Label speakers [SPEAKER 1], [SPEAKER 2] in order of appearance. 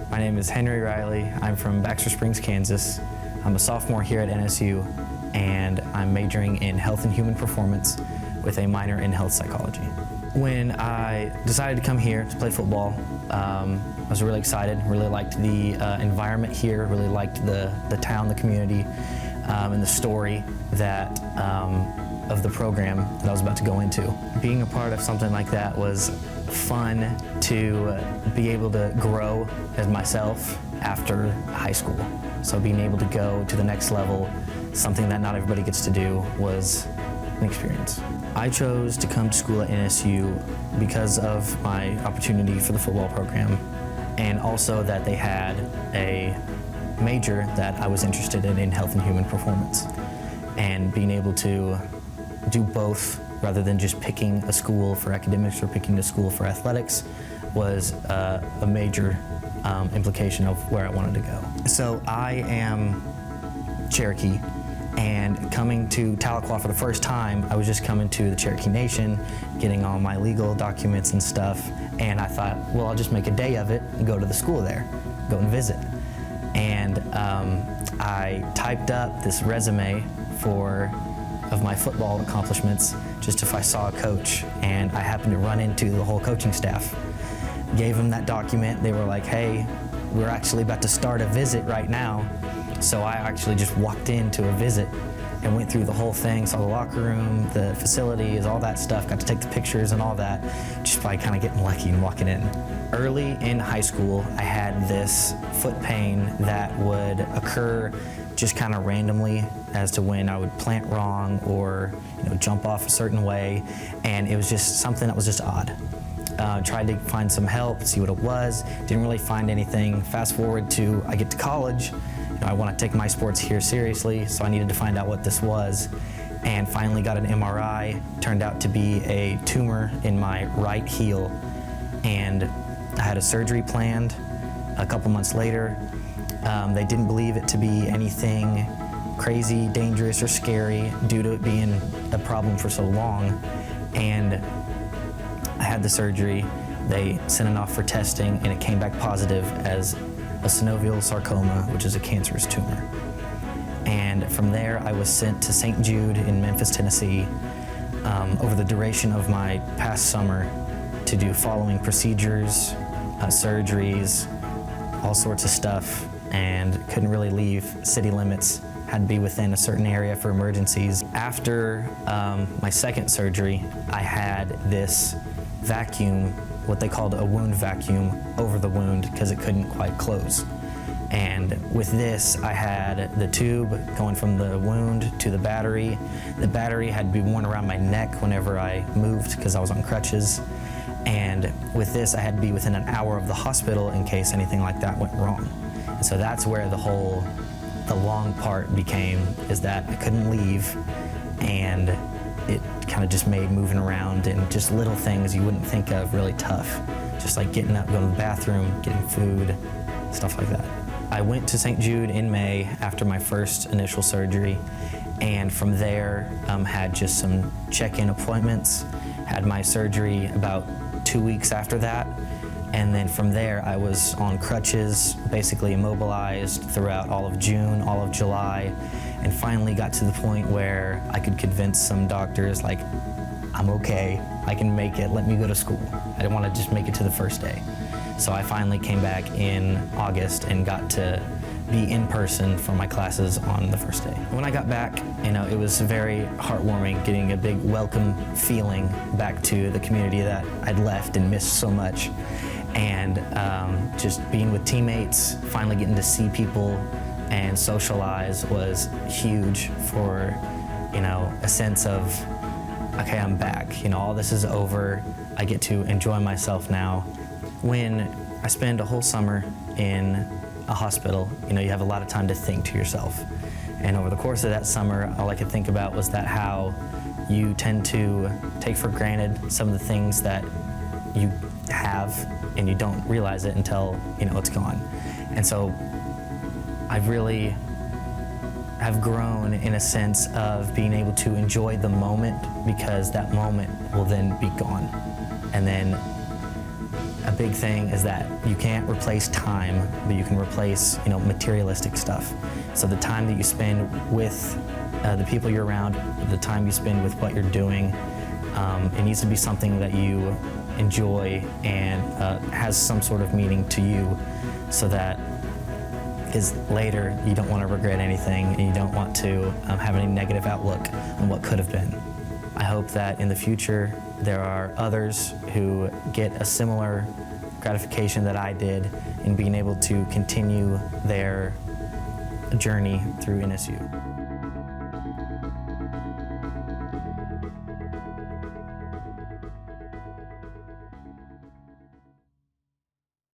[SPEAKER 1] My name is Henry Riley. I'm from Baxter Springs, Kansas. I'm a sophomore here at NSU, and I'm majoring in health and human performance with a minor in health psychology. When I decided to come here to play football, I was really excited, really liked the environment here, really liked the town, the community, and the story that of the program that I was about to go into. Being a part of something like that was fun to be able to grow as myself after high school. So being able to go to the next level, something that not everybody gets to do, was an experience. I chose to come to school at NSU because of my opportunity for the football program, and also that they had a major that I was interested in health and human performance. And being able to do both rather than just picking a school for academics or picking a school for athletics was a major implication of where I wanted to go. So I am Cherokee, and coming to Tahlequah for the first time, I was just coming to the Cherokee Nation, getting all my legal documents and stuff, and I thought, well, I'll just make a day of it and go to the school there, go and visit. And I typed up this resume of my football accomplishments, just if I saw a coach, and I happened to run into the whole coaching staff. Gave them that document. They were like, hey, we're actually about to start a visit right now. So I actually just walked into a visit and went through the whole thing, saw the locker room, the facilities, all that stuff, got to take the pictures and all that, just by kind of getting lucky and walking in. Early in high school, I had this foot pain that would occur just kind of randomly as to when I would plant wrong or jump off a certain way, and it was just something that was just odd. Tried to find some help, see what it was, didn't really find anything. Fast forward to I get to college, I want to take my sports here seriously, so I needed to find out what this was, and finally got an MRI. Turned out to be a tumor in my right heel, and I had a surgery planned a couple months later. They didn't believe it to be anything crazy, dangerous, or scary due to it being a problem for so long. And I had the surgery. They sent it off for testing, and it came back positive as a synovial sarcoma, which is a cancerous tumor. And from there, I was sent to St. Jude in Memphis, Tennessee, over the duration of my past summer to do following procedures, surgeries, all sorts of stuff, and couldn't really leave city limits. Had to be within a certain area for emergencies. After my second surgery, I had this vacuum, what they called a wound vacuum, over the wound because it couldn't quite close. And with this, I had the tube going from the wound to the battery. The battery had to be worn around my neck whenever I moved because I was on crutches. And with this, I had to be within an hour of the hospital in case anything like that went wrong. And so that's where the long part became, is that I couldn't leave, and it kind of just made moving around and just little things you wouldn't think of really tough. Just like getting up, going to the bathroom, getting food, stuff like that. I went to St. Jude in May after my first initial surgery, and from there had just some check-in appointments, had my surgery about 2 weeks after that. And then from there, I was on crutches, basically immobilized throughout all of June, all of July, and finally got to the point where I could convince some doctors, like, I'm okay, I can make it, let me go to school. I didn't want to just make it to the first day. So I finally came back in August and got to be in person for my classes on the first day. When I got back, it was very heartwarming, getting a big welcome feeling back to the community that I'd left and missed so much. And just being with teammates, finally getting to see people and socialize was huge for, a sense of, okay, I'm back. All this is over. I get to enjoy myself now. When I spend a whole summer in a hospital, you have a lot of time to think to yourself. And over the course of that summer, all I could think about was that how you tend to take for granted some of the things that you have, and you don't realize it until it's gone. And so I really I've grown in a sense of being able to enjoy the moment, because that moment will then be gone. And then a big thing is that you can't replace time, but you can replace, materialistic stuff. So the time that you spend with the people you're around, the time you spend with what you're doing, it needs to be something that you enjoy and has some sort of meaning to you, so that because later you don't want to regret anything and you don't want to have any negative outlook on what could have been. I hope that in the future there are others who get a similar gratification that I did in being able to continue their journey through NSU.